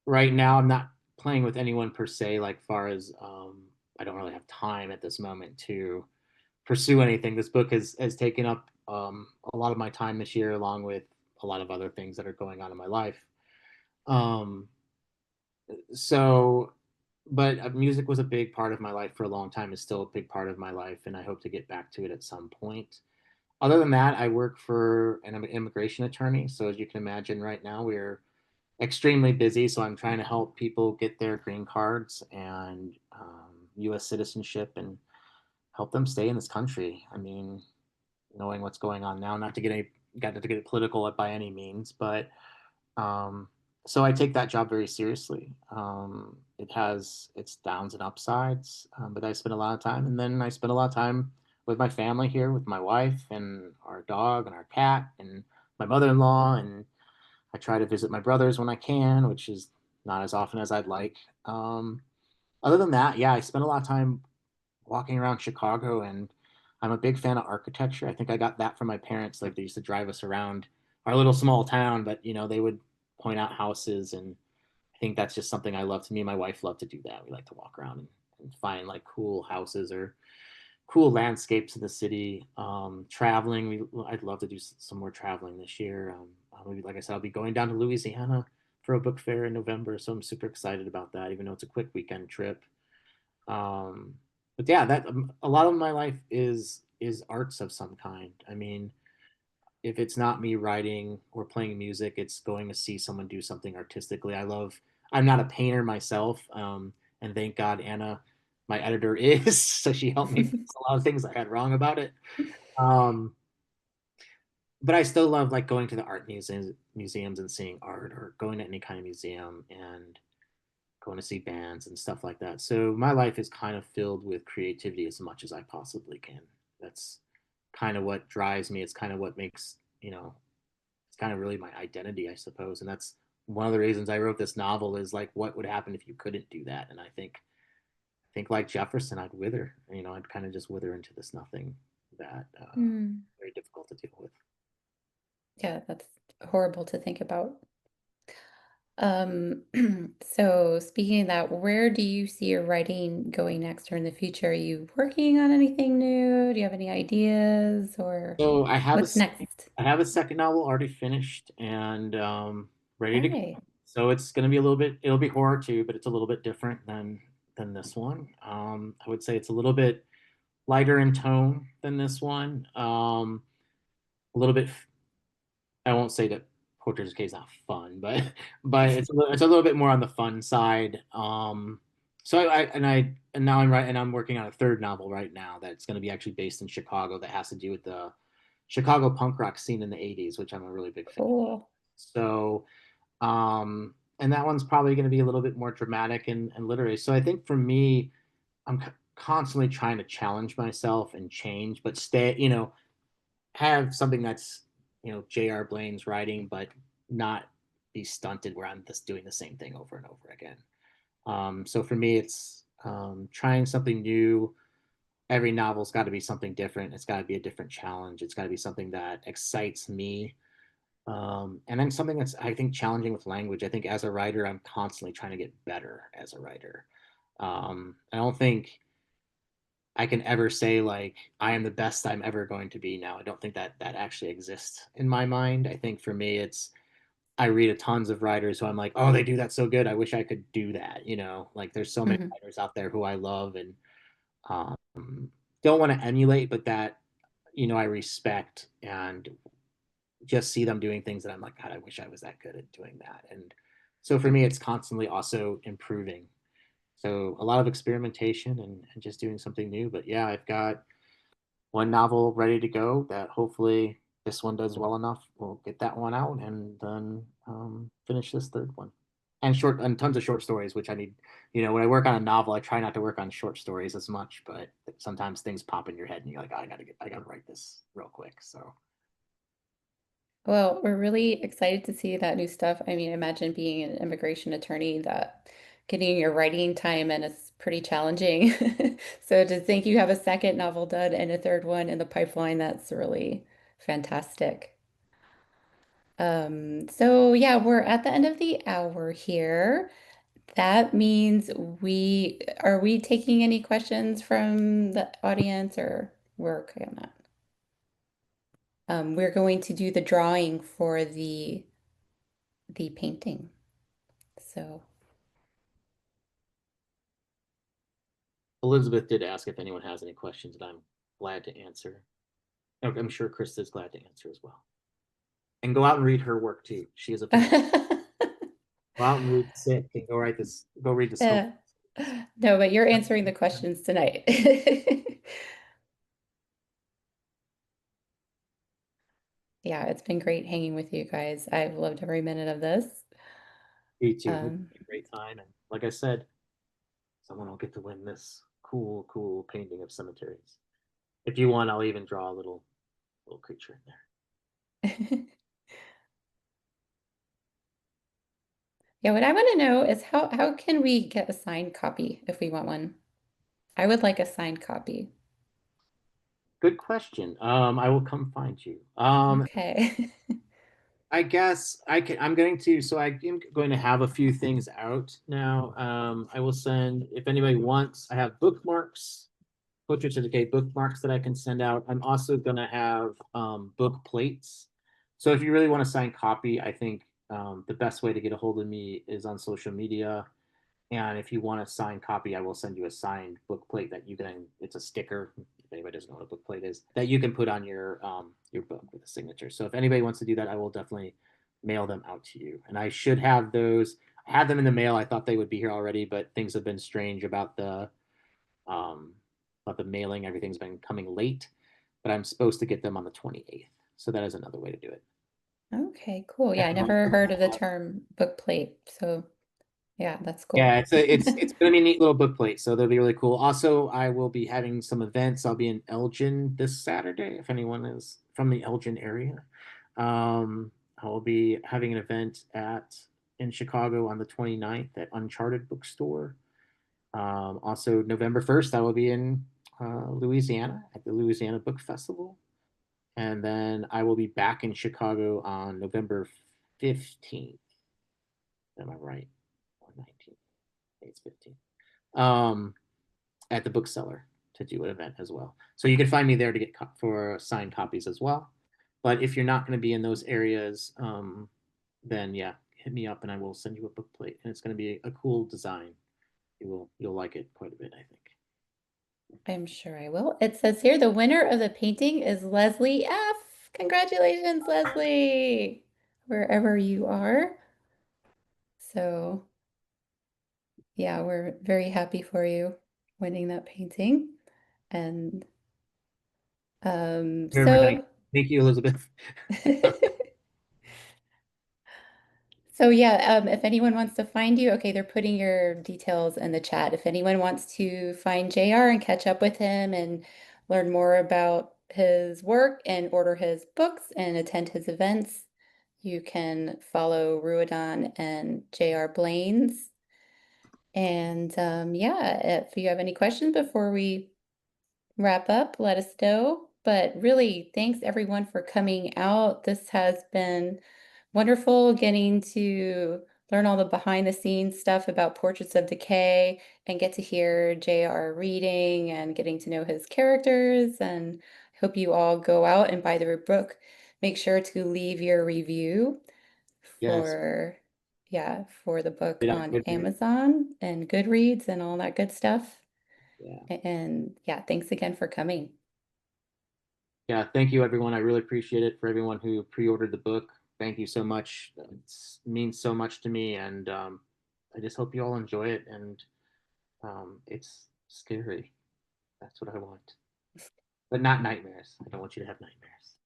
Right now, I'm not playing with anyone per se, like far as I don't really have time at this moment to pursue anything. This book has taken up a lot of my time this year, along with a lot of other things that are going on in my life. Um, so, but music was a big part of my life for a long time. It's still a big part of my life, and I hope to get back to it at some point. Other than that, I work for an immigration attorney. So as you can imagine, right now we're extremely busy. So I'm trying to help people get their green cards and U.S. citizenship and help them stay in this country. I mean, knowing what's going on now, got to get political by any means, but um, so I take that job very seriously. It has its downs and upsides, but I spend a lot of time, and then I spend a lot of time with my family here, with my wife and our dog and our cat and my mother-in-law, and I try to visit my brothers when I can, which is not as often as I'd like. Um, Other than that, yeah, I spend a lot of time walking around Chicago, and I'm a big fan of architecture. I think I got that from my parents. Like they used to drive us around our little small town, but they would point out houses, and I think that's just something I love. To me and my wife love to do that. We like to walk around and find like cool houses or cool landscapes in the city. Traveling, I'd love to do some more traveling this year. Maybe, like I said, I'll be going down to Louisiana for a book fair in November, so I'm super excited about that, even though it's a quick weekend trip. Um, but yeah, that a lot of my life is arts of some kind. I mean, if it's not me writing or playing music, it's going to see someone do something artistically. I'm not a painter myself, and thank God Anna, my editor, is. So she helped me fix a lot of things I had wrong about it. Um, but I still love like going to the art museums and seeing art, or going to any kind of museum and going to see bands and stuff like that. So my life is kind of filled with creativity as much as I possibly can. That's kind of what drives me. It's kind of what makes, it's kind of really my identity, I suppose. And that's one of the reasons I wrote this novel, is like, what would happen if you couldn't do that? And I think like Jefferson, I'd wither. I'd kind of just wither into this nothing that Hmm. very difficult to deal with. Yeah, that's horrible to think about. Um, so speaking of that, where do you see your writing going next or in the future? Are you working on anything new? Do you have any ideas or So what's next? I have a second novel already finished and ready to go. Okay. So it's going to be it'll be horror too, but it's a little bit different than this one. I would say it's a little bit lighter in tone than this one. A little bit, I won't say that Portraits of Decay is not fun, but it's a little bit more on the fun side. So and now I'm working on a third novel right now that's going to be actually based in Chicago, that has to do with the Chicago punk rock scene in the 80s, which I'm a really big fan of. Cool. So, and that one's probably going to be a little bit more dramatic and literary. So I think for me, I'm constantly trying to challenge myself and change, but have something that's, J.R. Blanes writing, but not be stunted where I'm just doing the same thing over and over again. So for me, it's trying something new. Every novel's got to be something different. It's got to be a different challenge. It's got to be something that excites me. And then something that's, I think, challenging with language. I think as a writer, I'm constantly trying to get better as a writer. I don't think I can ever say like I am the best I'm ever going to be now. I don't think that actually exists in my mind. I think for me, it's I read a tons of writers who I'm like, oh, they do that so good. I wish I could do that. Like there's so many Hmm. writers out there who I love and um, don't want to emulate, but that I respect and just see them doing things that I'm like, God, I wish I was that good at doing that. And so for me, it's constantly also improving. So a lot of experimentation and just doing something new. But yeah, I've got one novel ready to go that hopefully this one does well enough. We'll get that one out and then finish this third one. And tons of short stories, which I need. When I work on a novel, I try not to work on short stories as much, but sometimes things pop in your head and you're like, oh, I gotta write this real quick. So Well, we're really excited to see that new stuff. I mean, imagine being an immigration attorney that getting your writing time and it's pretty challenging. So to think you have a second novel done and a third one in the pipeline, that's really fantastic. So yeah, we're at the end of the hour here. That means we taking any questions from the audience or we're okay on that? we're going to do the drawing for the painting. So, Elizabeth did ask if anyone has any questions, and I'm glad to answer. I'm sure Krista's glad to answer as well. And go out and read her work too. She is a fantastic. Go out and read Sick and go write this. Go read the Sculptor. yeah. No, but you're answering the questions tonight. Yeah, it's been great hanging with you guys. I've loved every minute of this. Me too. It's Um, been a great time, and like I said, someone will get to win this cool painting of cemeteries. If you want, I'll even draw a little creature in there. yeah, what I want to know is how can we get a signed copy if we want one? I would like a signed copy. Good question. I will come find you. Okay. I guess I can. I'm going to. So I am going to have a few things out now. I will send if anybody wants. I have bookmarks, Portraits of Decay bookmarks that I can send out. I'm also going to have book plates. So if you really want a signed copy, I think the best way to get a hold of me is on social media. And if you want a signed copy, I will send you a signed book plate that you can. It's a sticker. If anybody doesn't know what a book plate is, that you can put on your book with a signature. So if anybody wants to do that, I will definitely mail them out to you. And I should have those. I had them in the mail. I thought they would be here already, but things have been strange um, about the mailing. Everything's been coming late, but I'm supposed to get them on the 28th. So that is another way to do it. Okay, cool. Yeah, I never heard of the term book plate. So yeah, that's cool. Yeah, it's gonna be a neat little book plate, so that'll be really cool. Also, I will be having some events. I'll be in Elgin this Saturday, if anyone is from the Elgin area. I will be having an event at in Chicago on the 29th at Uncharted Bookstore. Also, November 1st, I will be in Louisiana at the Louisiana Book Festival. And then I will be back in Chicago on November 15th. Am I right? Or 19th? It's 15th. Um, at the bookseller to do an event as well. So you can find me there to get for signed copies as well. But if you're not going to be in those areas, then yeah, hit me up and I will send you a book plate. And it's going to be a cool design. You'll like it quite a bit, I think. I'm sure I will. It says here the winner of the painting is Leslie F. Congratulations, Leslie, wherever you are. So yeah, we're very happy for you winning that painting. And Very nice. so Thank you, Elizabeth. so yeah, if anyone wants to find you, okay, they're putting your details in the chat. If anyone wants to find JR and catch up with him and learn more about his work and order his books and attend his events, you can follow Ruodon and JR Blanes. And yeah, if you have any questions before we wrap up, let us know. But really, thanks everyone for coming out. This has been wonderful getting to learn all the behind the scenes stuff about Portraits of Decay and get to hear JR reading and getting to know his characters. And I hope you all go out and buy the book. Make sure to leave your review Yes. for, yeah, for the book Did I on good read? Amazon and Goodreads and all that good stuff. Yeah. And yeah, thanks again for coming. Yeah. Thank you, everyone. I really appreciate it for everyone who pre-ordered the book. Thank you so much. It means so much to me, and I just hope you all enjoy it. And it's scary. That's what I want, but not nightmares. I don't want you to have nightmares.